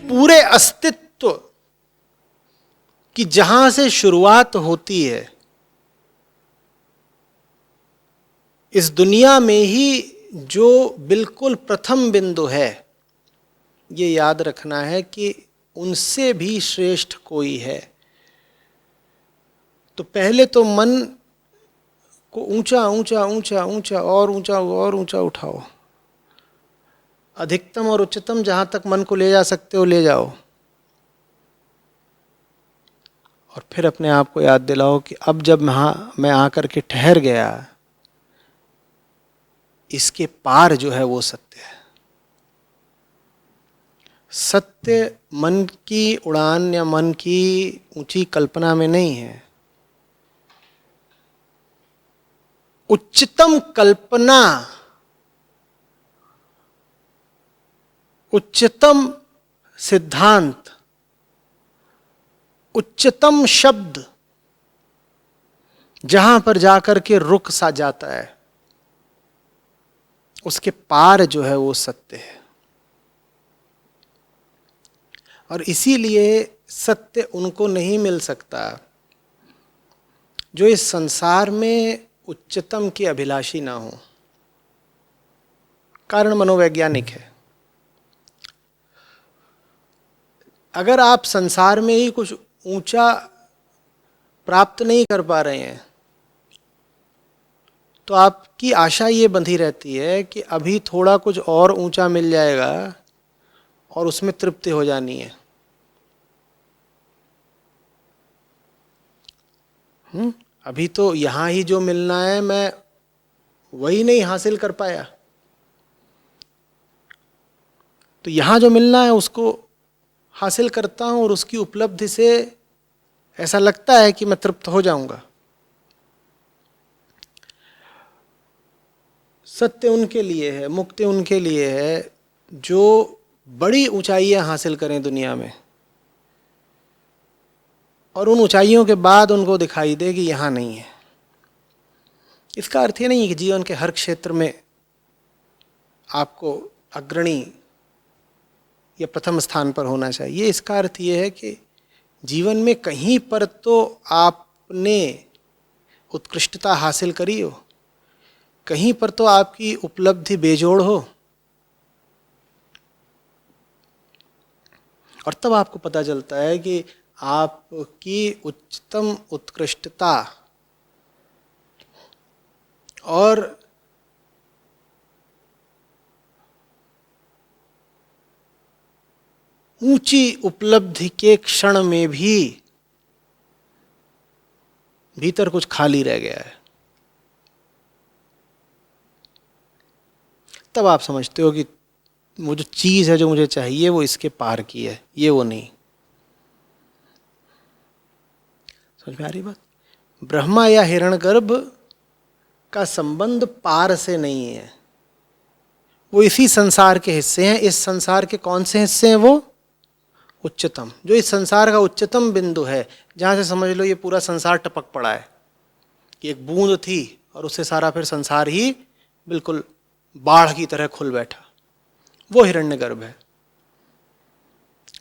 पूरे अस्तित्व की जहां से शुरुआत होती है, इस दुनिया में ही जो बिल्कुल प्रथम बिंदु है, ये याद रखना है कि उनसे भी श्रेष्ठ कोई है। तो पहले तो मन को ऊंचा ऊंचा ऊंचा ऊंचा और ऊंचा उठाओ, अधिकतम और उच्चतम जहां तक मन को ले जा सकते हो ले जाओ, और फिर अपने आप को याद दिलाओ कि अब जब मैं आकर के ठहर गया, इसके पार जो है वो सत्य है। सत्य मन की उड़ान या मन की ऊंची कल्पना में नहीं है। उच्चतम कल्पना, उच्चतम सिद्धांत, उच्चतम शब्द जहां पर जाकर के रुक सा जाता है, उसके पार जो है वो सत्य है। और इसीलिए सत्य उनको नहीं मिल सकता जो इस संसार में उच्चतम के अभिलाषी ना हो। कारण मनोवैज्ञानिक है। अगर आप संसार में ही कुछ ऊंचा प्राप्त नहीं कर पा रहे हैं, तो आपकी आशा ये बंधी रहती है कि अभी थोड़ा कुछ और ऊंचा मिल जाएगा और उसमें तृप्ति हो जानी है। अभी तो यहाँ ही जो मिलना है मैं वही नहीं हासिल कर पाया, तो यहाँ जो मिलना है उसको हासिल करता हूँ और उसकी उपलब्धि से ऐसा लगता है कि मैं तृप्त हो जाऊंगा। सत्य उनके लिए है, मुक्ति उनके लिए है जो बड़ी ऊंचाइयां हासिल करें दुनिया में, और उन ऊंचाइयों के बाद उनको दिखाई दे कि यहाँ नहीं है। इसका अर्थ ये नहीं है कि जीवन के हर क्षेत्र में आपको अग्रणी या प्रथम स्थान पर होना चाहिए। इसका अर्थ ये है कि जीवन में कहीं पर तो आपने उत्कृष्टता हासिल करी हो, कहीं पर तो आपकी उपलब्धि बेजोड़ हो, और तब आपको पता चलता है कि आपकी उच्चतम उत्कृष्टता और ऊंची उपलब्धि के क्षण में भी भीतर कुछ खाली रह गया है। तब आप समझते हो कि वो जो चीज है जो मुझे चाहिए वो इसके पार की है, ये वो नहीं। समझ में आ रही बात? ब्रह्मा या हिरण्यगर्भ का संबंध पार से नहीं है, वो इसी संसार के हिस्से हैं। इस संसार के कौन से हिस्से हैं? वो उच्चतम, जो इस संसार का उच्चतम बिंदु है, जहां से समझ लो ये पूरा संसार टपक पड़ा है कि एक बूंद थी और उससे सारा फिर संसार ही बिल्कुल बाढ़ की तरह खुल बैठा। वो हिरण्यगर्भ है,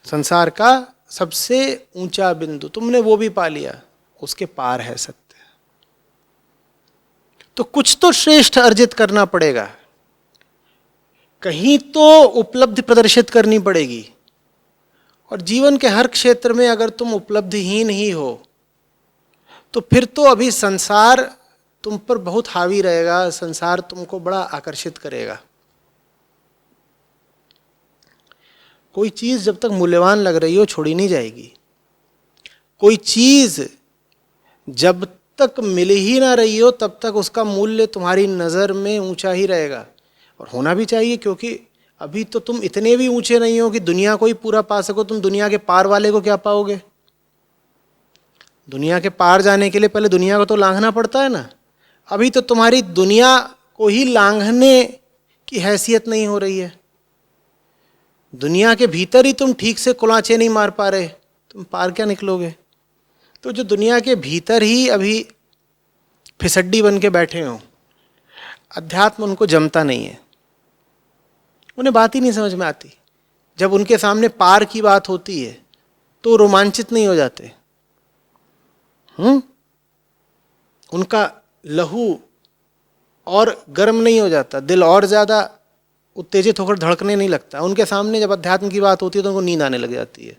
संसार का सबसे ऊंचा बिंदु। तुमने वो भी पा लिया, उसके पार है सत्य। तो कुछ तो श्रेष्ठ अर्जित करना पड़ेगा, कहीं तो उपलब्धि प्रदर्शित करनी पड़ेगी। और जीवन के हर क्षेत्र में अगर तुम उपलब्धिहीन ही हो, तो फिर तो अभी संसार तुम पर बहुत हावी रहेगा, संसार तुमको बड़ा आकर्षित करेगा। कोई चीज जब तक मूल्यवान लग रही हो छोड़ी नहीं जाएगी। कोई चीज जब तक मिल ही ना रही हो तब तक उसका मूल्य तुम्हारी नजर में ऊंचा ही रहेगा, और होना भी चाहिए, क्योंकि अभी तो तुम इतने भी ऊंचे नहीं हो कि दुनिया को ही पूरा पा सको। तुम दुनिया के पार वाले को क्या पाओगे? दुनिया के पार जाने के लिए पहले दुनिया को तो लांघना पड़ता है ना। अभी तो तुम्हारी दुनिया को ही लांघने की हैसियत नहीं हो रही है। दुनिया के भीतर ही तुम ठीक से कुलांचे नहीं मार पा रहे, तुम पार क्या निकलोगे? तो जो दुनिया के भीतर ही अभी फिसड्डी बन के बैठे हो, अध्यात्म उनको जमता नहीं है, उन्हें बात ही नहीं समझ में आती। जब उनके सामने पार की बात होती है तो रोमांचित नहीं हो जाते? उनका लहू और गर्म नहीं हो जाता, दिल और ज्यादा उत्तेजित होकर धड़कने नहीं लगता? उनके सामने जब अध्यात्म की बात होती है तो उनको नींद आने लग जाती है।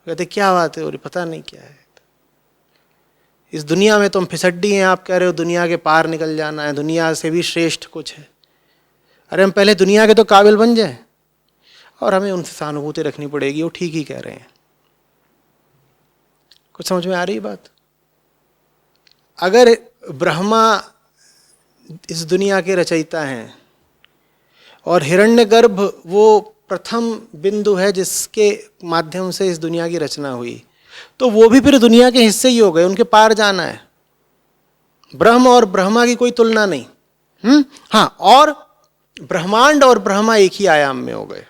कहते क्या बात है, और पता नहीं क्या है, इस दुनिया में तुम फिसड्डी हैं, आप कह रहे हो दुनिया के पार निकल जाना है, दुनिया से भी श्रेष्ठ कुछ है। अरे हम पहले दुनिया के तो काबिल बन जाए, और हमें उनसे सहानुभूति रखनी पड़ेगी, वो ठीक ही कह रहे हैं। कुछ समझ में आ रही बात? अगर ब्रह्मा इस दुनिया के रचयिता हैं और हिरण्यगर्भ वो प्रथम बिंदु है जिसके माध्यम से इस दुनिया की रचना हुई, तो वो भी फिर दुनिया के हिस्से ही हो गए, उनके पार जाना है। ब्रह्म और ब्रह्मा की कोई तुलना नहीं। हाँ, और ब्रह्मांड और ब्रह्मा एक ही आयाम में हो गए।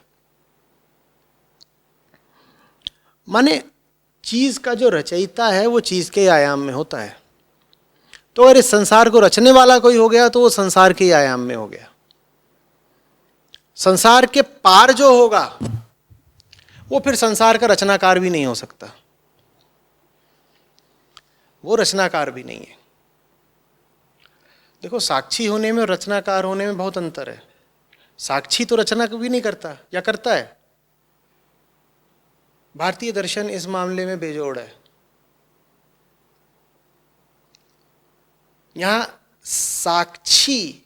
माने चीज का जो रचयिता है वो चीज के आयाम में होता है। तो अगर इस संसार को रचने वाला कोई हो गया तो वो संसार के आयाम में हो गया। संसार के पार जो होगा वो फिर संसार का रचनाकार भी नहीं हो सकता, वो रचनाकार भी नहीं है। देखो, साक्षी होने में और रचनाकार होने में बहुत अंतर है। साक्षी तो रचना भी नहीं करता, या करता है? भारतीय दर्शन इस मामले में बेजोड़ है। यहां साक्षी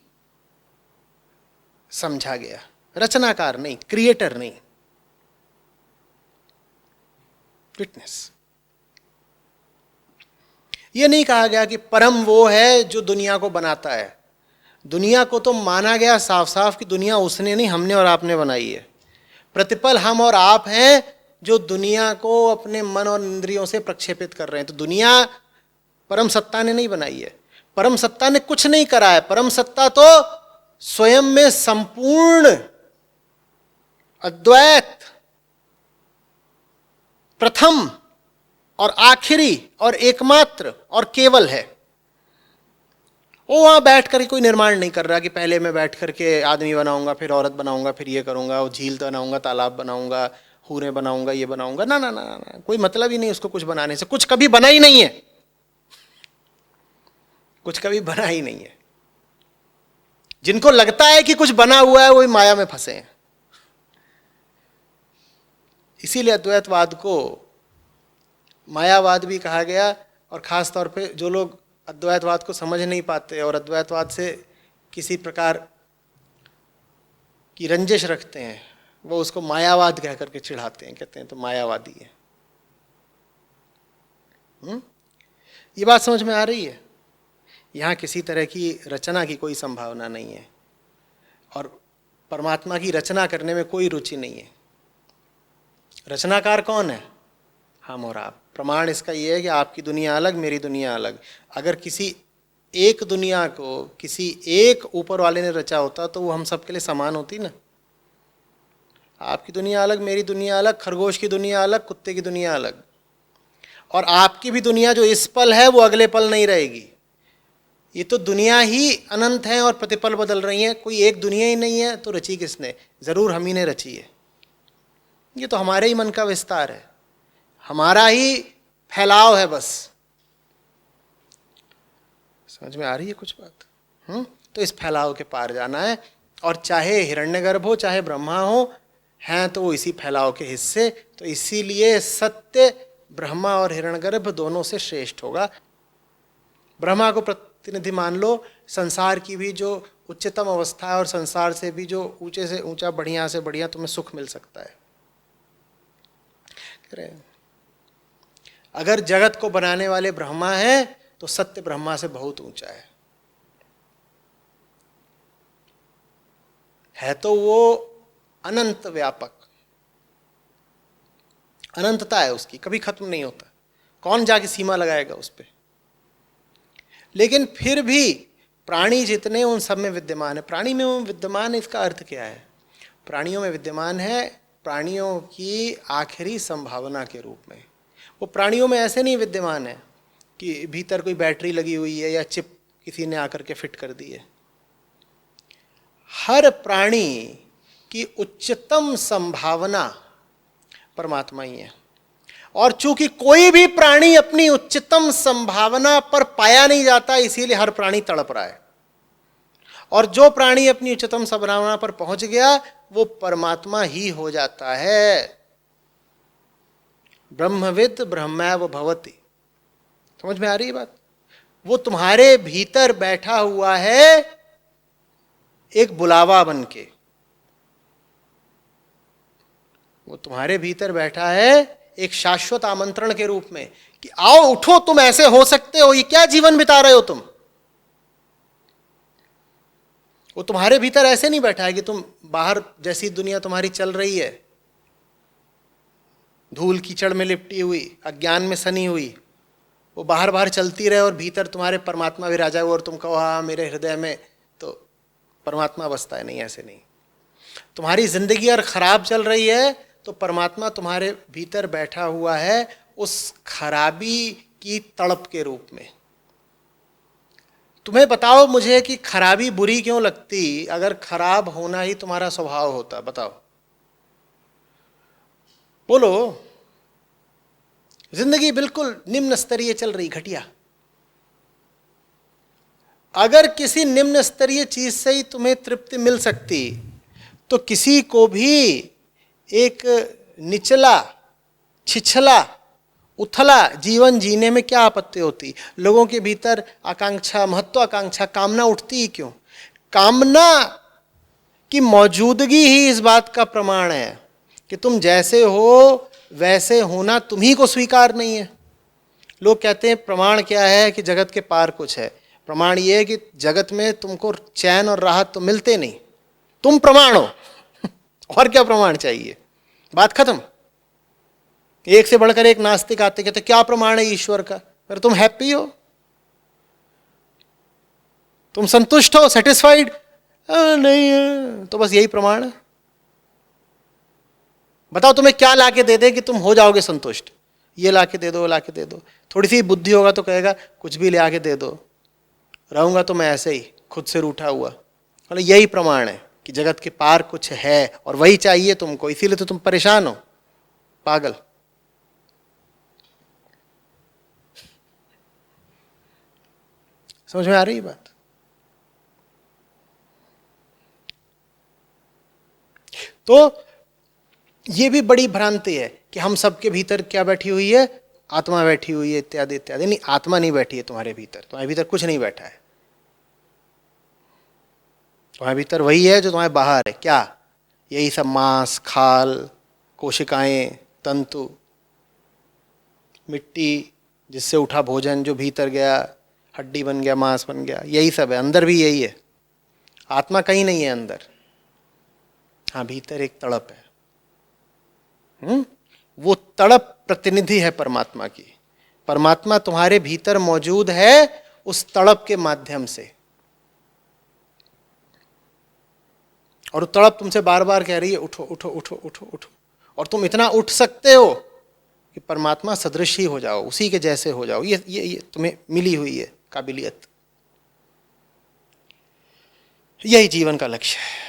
समझा गया, रचनाकार नहीं, क्रिएटर नहीं, विटनेस। यह नहीं कहा गया कि परम वो है जो दुनिया को बनाता है। दुनिया को तो माना गया साफ साफ कि दुनिया उसने नहीं, हमने और आपने बनाई है। प्रतिपल हम और आप हैं जो दुनिया को अपने मन और इंद्रियों से प्रक्षेपित कर रहे हैं। तो दुनिया परम सत्ता ने नहीं बनाई है, परम सत्ता ने कुछ नहीं करा है। परम सत्ता तो स्वयं में संपूर्ण, अद्वैत, प्रथम और आखिरी और एकमात्र और केवल है। वो वहां बैठ कर कोई निर्माण नहीं कर रहा कि पहले मैं बैठ करके आदमी बनाऊंगा, फिर औरत बनाऊंगा, फिर ये करूंगा, वो झील बनाऊंगा, तालाब बनाऊंगा, हूरे बनाऊंगा, ये बनाऊंगा। ना ना ना ना, कोई मतलब ही नहीं उसको कुछ बनाने से। कुछ कभी बना ही नहीं है, कुछ कभी बना ही नहीं है। जिनको लगता है कि कुछ बना हुआ है वही माया में फंसे हैं। इसीलिए अद्वैतवाद को मायावाद भी कहा गया। और खास तौर पे जो लोग अद्वैतवाद को समझ नहीं पाते और अद्वैतवाद से किसी प्रकार की रंजिश रखते हैं, वो उसको मायावाद कह करके चिढ़ाते हैं, कहते हैं तो मायावादी है। ये बात समझ में आ रही है? यहाँ किसी तरह की रचना की कोई संभावना नहीं है और परमात्मा की रचना करने में कोई रुचि नहीं है। रचनाकार कौन है? हम और आप। प्रमाण इसका ये है कि आपकी दुनिया अलग, मेरी दुनिया अलग। अगर किसी एक दुनिया को किसी एक ऊपर वाले ने रचा होता तो वो हम सबके लिए समान होती ना। आपकी दुनिया अलग, मेरी दुनिया अलग, खरगोश की दुनिया अलग, कुत्ते की दुनिया अलग। और आपकी भी दुनिया जो इस पल है वो अगले पल नहीं रहेगी। ये तो दुनिया ही अनंत है और प्रतिपल बदल रही है। कोई एक दुनिया ही नहीं है तो रची किसने? जरूर हम ही ने रची है। ये तो हमारे ही मन का विस्तार है, हमारा ही फैलाव है बस। समझ में आ रही है कुछ बात? तो इस फैलाव के पार जाना है। और चाहे हिरण्यगर्भ हो चाहे ब्रह्मा हो, हैं तो वो इसी फैलाव के हिस्से। तो इसीलिए सत्य ब्रह्मा और हिरण्यगर्भ दोनों से श्रेष्ठ होगा। ब्रह्मा को प्रतिनिधि मान लो, संसार की भी जो उच्चतम अवस्था है और संसार से भी जो ऊंचे से ऊंचा, बढ़िया से बढ़िया तुम्हें सुख मिल सकता है। अगर जगत को बनाने वाले ब्रह्मा हैं तो सत्य ब्रह्मा से बहुत ऊंचा है तो वो अनंत व्यापक, अनंतता है उसकी, कभी खत्म नहीं होता। कौन जाके सीमा लगाएगा उस पर? लेकिन फिर भी प्राणी जितने उन सब में विद्यमान है। प्राणी में विद्यमान है, इसका अर्थ क्या है? प्राणियों में विद्यमान है प्राणियों की आखिरी संभावना के रूप में। वो प्राणियों में ऐसे नहीं विद्यमान है कि भीतर कोई बैटरी लगी हुई है या चिप किसी ने आकर के फिट कर दी है। हर प्राणी की उच्चतम संभावना परमात्मा ही है। और चूंकि कोई भी प्राणी अपनी उच्चतम संभावना पर पाया नहीं जाता, इसीलिए हर प्राणी तड़प रहा है। और जो प्राणी अपनी उच्चतम संभावना पर पहुंच गया वो परमात्मा ही हो जाता है। ब्रह्मविद ब्रह्मैव भवति। समझ में आ रही है बात? वो तुम्हारे भीतर बैठा हुआ है एक बुलावा बन के। वो तुम्हारे भीतर बैठा है एक शाश्वत आमंत्रण के रूप में कि आओ उठो, तुम ऐसे हो सकते हो, ये क्या जीवन बिता रहे हो तुम। वो तुम्हारे भीतर ऐसे नहीं बैठा है कि तुम बाहर जैसी दुनिया तुम्हारी चल रही है, धूल कीचड़ में लिपटी हुई, अज्ञान में सनी हुई, वो बाहर बाहर चलती रहे और भीतर तुम्हारे परमात्मा विराजा हुआ और तुम कहो हाँ मेरे हृदय में तो परमात्मा बसता है। नहीं, ऐसे नहीं। तुम्हारी जिंदगी अगर खराब चल रही है तो परमात्मा तुम्हारे भीतर बैठा हुआ है उस खराबी की तड़प के रूप में। तुम्हें बताओ मुझे कि खराबी बुरी क्यों लगती अगर खराब होना ही तुम्हारा स्वभाव होता? बताओ, बोलो। जिंदगी बिल्कुल निम्न स्तरीय चल रही, घटिया। अगर किसी निम्न स्तरीय चीज से ही तुम्हें तृप्ति मिल सकती तो किसी को भी एक निचला, छिछला, उथला जीवन जीने में क्या आपत्ति होती? लोगों के भीतर आकांक्षा, महत्वाकांक्षा, कामना उठती ही क्यों? कामना की मौजूदगी ही इस बात का प्रमाण है कि तुम जैसे हो वैसे होना तुम्ही को स्वीकार नहीं है। लोग कहते हैं प्रमाण क्या है कि जगत के पार कुछ है। प्रमाण ये है कि जगत में तुमको चैन और राहत तो मिलते नहीं, तुम प्रमाण हो। और क्या प्रमाण चाहिए? बात खत्म। एक से बढ़कर एक नास्तिक आते कहते क्या प्रमाण है ईश्वर का? अरे तुम हैप्पी हो, तुम संतुष्ट हो, सेटिस्फाइड नहीं है तो बस यही प्रमाण है। बताओ तुम्हें क्या लाके दे दे कि तुम हो जाओगे संतुष्ट? ये लाके दे दो, लाके दे दो। थोड़ी सी बुद्धि होगा तो कहेगा कुछ भी ले आके दे दो, रहूंगा तो मैं ऐसे ही खुद से रूठा हुआ। मतलब यही प्रमाण है कि जगत के पार कुछ है और वही चाहिए तुमको, इसीलिए तो तुम परेशान हो, पागल। समझ में आ रही है बात? तो ये भी बड़ी भ्रांति है कि हम सबके भीतर क्या बैठी हुई है? आत्मा बैठी हुई है, इत्यादि इत्यादि। नहीं, आत्मा नहीं बैठी है तुम्हारे भीतर, तुम्हारे भीतर कुछ नहीं बैठा है। तुम्हारे भीतर वही है जो तुम्हारे बाहर है। क्या? यही सब मांस, खाल, कोशिकाएं, तंतु, मिट्टी जिससे उठा भोजन जो भीतर गया, हड्डी बन गया, मांस बन गया, यही सब है। अंदर भी यही है। आत्मा कहीं नहीं है अंदर। हाँ, भीतर एक तड़प है। वो तड़प प्रतिनिधि है परमात्मा की। परमात्मा तुम्हारे भीतर मौजूद है उस तड़प के माध्यम से, और तड़प तुमसे बार बार कह रही है उठो उठो उठो उठो उठो। और तुम इतना उठ सकते हो कि परमात्मा सदृश ही हो जाओ, उसी के जैसे हो जाओ। ये तुम्हें मिली हुई है काबिलियत। यही जीवन का लक्ष्य है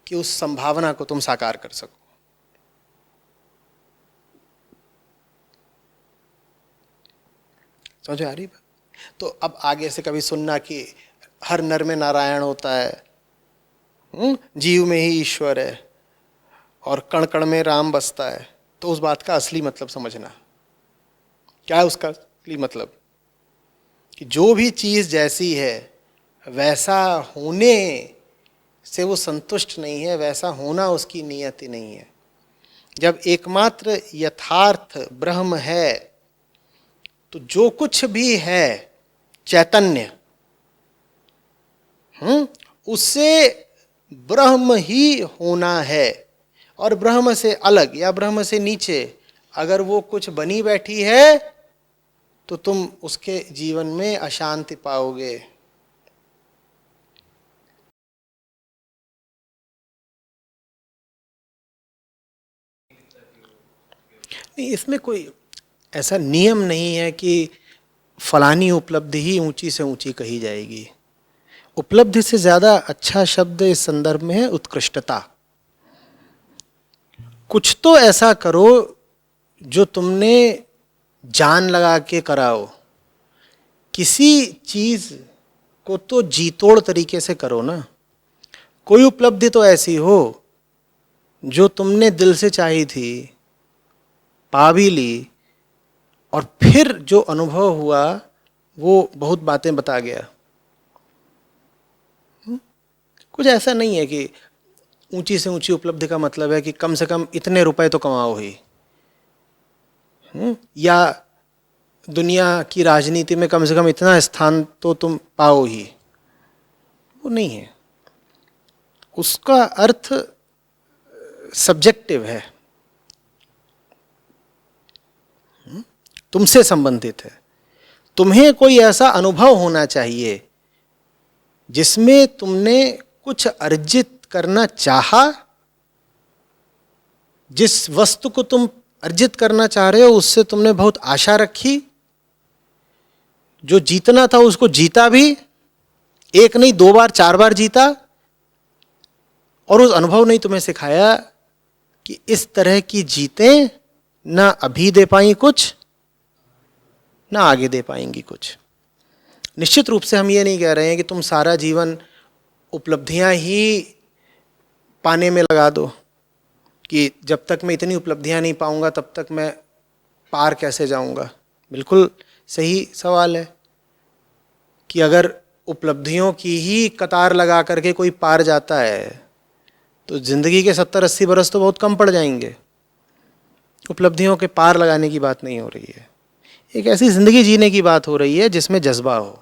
कि उस संभावना को तुम साकार कर सको। समझ आ रही बात? तो अब आगे से कभी सुनना कि हर नर में नारायण होता है, जीव में ही ईश्वर है और कण कण में राम बसता है, तो उस बात का असली मतलब समझना। क्या है उसका असली मतलब? कि जो भी चीज़ जैसी है वैसा होने से वो संतुष्ट नहीं है, वैसा होना उसकी नियत ही नहीं है। जब एकमात्र यथार्थ ब्रह्म है तो जो कुछ भी है चैतन्य, उससे ब्रह्म ही होना है। और ब्रह्म से अलग या ब्रह्म से नीचे अगर वो कुछ बनी बैठी है तो तुम उसके जीवन में अशांति पाओगे। नहीं, इसमें कोई ऐसा नियम नहीं है कि फलानी उपलब्धि ही ऊंची से ऊंची कही जाएगी। उपलब्धि से ज्यादा अच्छा शब्द इस संदर्भ में है उत्कृष्टता। कुछ तो ऐसा करो जो तुमने जान लगा के कराओ। किसी चीज को तो जी तोड़ तरीके से करो ना। कोई उपलब्धि तो ऐसी हो जो तुमने दिल से चाही थी, पा भी ली, और फिर जो अनुभव हुआ वो बहुत बातें बता गया। कुछ ऐसा नहीं है कि ऊंची से ऊंची उपलब्धि का मतलब है कि कम से कम इतने रुपए तो कमाओ ही, या दुनिया की राजनीति में कम से कम इतना स्थान तो तुम पाओ ही। वो नहीं है। उसका अर्थ सब्जेक्टिव है, तुमसे संबंधित है। तुम्हें कोई ऐसा अनुभव होना चाहिए जिसमें तुमने कुछ अर्जित करना चाहा, जिस वस्तु को तुम अर्जित करना चाह रहे हो उससे तुमने बहुत आशा रखी, जो जीतना था उसको जीता भी, एक नहीं 2 बार 4 बार जीता, और उस अनुभव ने तुम्हें सिखाया कि इस तरह की जीतें ना अभी दे पाई कुछ, ना आगे दे पाएंगी कुछ। निश्चित रूप से हम ये नहीं कह रहे हैं कि तुम सारा जीवन उपलब्धियां ही पाने में लगा दो, कि जब तक मैं इतनी उपलब्धियां नहीं पाऊंगा तब तक मैं पार कैसे जाऊंगा। बिल्कुल सही सवाल है कि अगर उपलब्धियों की ही कतार लगा करके कोई पार जाता है तो जिंदगी के 70-80 बरस तो बहुत कम पड़ जाएंगे। उपलब्धियों के पार लगाने की बात नहीं हो रही है, एक ऐसी जिंदगी जीने की बात हो रही है जिसमें जज्बा हो,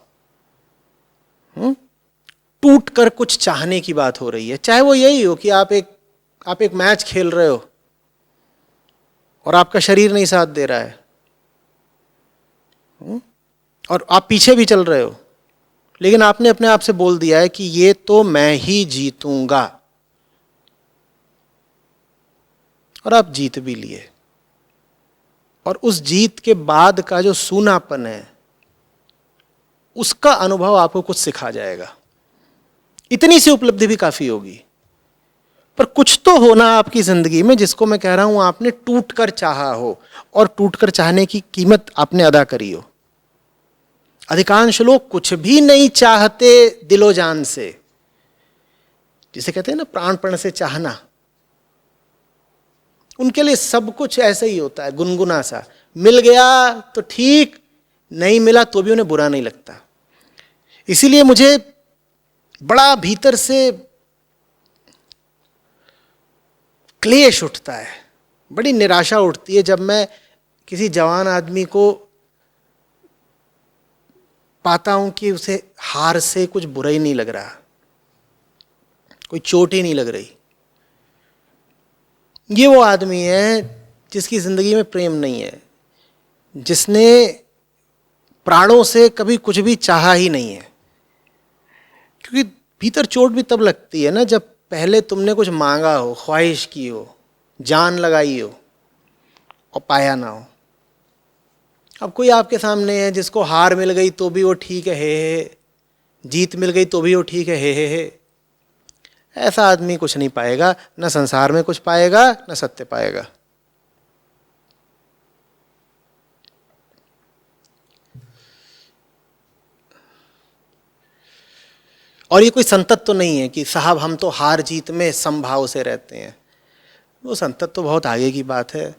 टूट कर कुछ चाहने की बात हो रही है। चाहे वो यही हो कि आप एक मैच खेल रहे हो और आपका शरीर नहीं साथ दे रहा है, और आप पीछे भी चल रहे हो, लेकिन आपने अपने आप से बोल दिया है कि ये तो मैं ही जीतूंगा, और आप जीत भी लिए। और उस जीत के बाद का जो सूनापन है उसका अनुभव आपको कुछ सिखा जाएगा। इतनी सी उपलब्धि भी काफी होगी, पर कुछ तो होना आपकी जिंदगी में जिसको मैं कह रहा हूं आपने टूट कर चाहा हो, और टूट कर चाहने की कीमत आपने अदा करी हो। अधिकांश लोग कुछ भी नहीं चाहते दिलो जान से, जिसे कहते हैं ना प्राणपण से चाहना। उनके लिए सब कुछ ऐसा ही होता है, गुनगुना सा। मिल गया तो ठीक, नहीं मिला तो भी उन्हें बुरा नहीं लगता। इसीलिए मुझे बड़ा भीतर से क्लेश उठता है, बड़ी निराशा उठती है जब मैं किसी जवान आदमी को पाता हूं कि उसे हार से कुछ बुरा ही नहीं लग रहा, कोई चोट ही नहीं लग रही। ये वो आदमी है जिसकी जिंदगी में प्रेम नहीं है, जिसने प्राणों से कभी कुछ भी चाहा ही नहीं है। क्योंकि भीतर चोट भी तब लगती है ना जब पहले तुमने कुछ मांगा हो, ख्वाहिश की हो, जान लगाई हो, और पाया ना हो। अब कोई आपके सामने है जिसको हार मिल गई तो भी वो ठीक है, हे, जीत मिल गई तो भी वो ठीक है, हे। ऐसा आदमी कुछ नहीं पाएगा, न संसार में कुछ पाएगा, न सत्य पाएगा। और ये कोई संतत तो नहीं है कि साहब हम तो हार जीत में समभाव से रहते हैं। वो संतत तो बहुत आगे की बात है,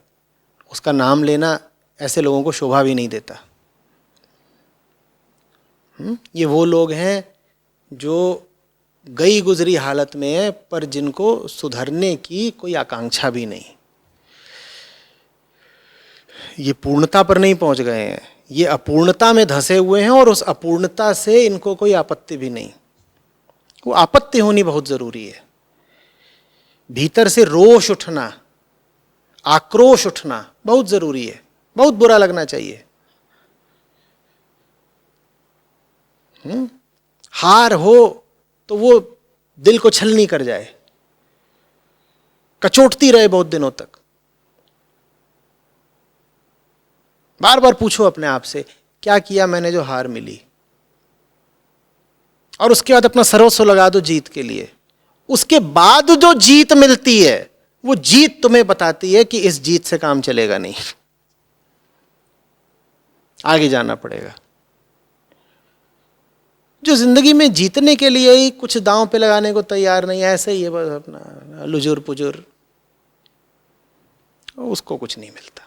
उसका नाम लेना ऐसे लोगों को शोभा भी नहीं देता। ये वो लोग हैं जो गई गुजरी हालत में है, पर जिनको सुधरने की कोई आकांक्षा भी नहीं। ये पूर्णता पर नहीं पहुंच गए हैं, ये अपूर्णता में धंसे हुए हैं, और उस अपूर्णता से इनको कोई आपत्ति भी नहीं। वो आपत्ति होनी बहुत जरूरी है। भीतर से रोष उठना, आक्रोश उठना बहुत जरूरी है, बहुत बुरा लगना चाहिए। हार हो तो वो दिल को छलनी कर जाए, कचोटती रहे बहुत दिनों तक। बार बार पूछो अपने आप से, क्या किया मैंने जो हार मिली, और उसके बाद अपना सर्वस्व लगा दो जीत के लिए। उसके बाद जो जीत मिलती है वो जीत तुम्हें बताती है कि इस जीत से काम चलेगा नहीं, आगे जाना पड़ेगा। जो जिंदगी में जीतने के लिए ही कुछ दांव पे लगाने को तैयार नहीं, ऐसे ही है बस अपना लुजुर पुजुर, उसको कुछ नहीं मिलता।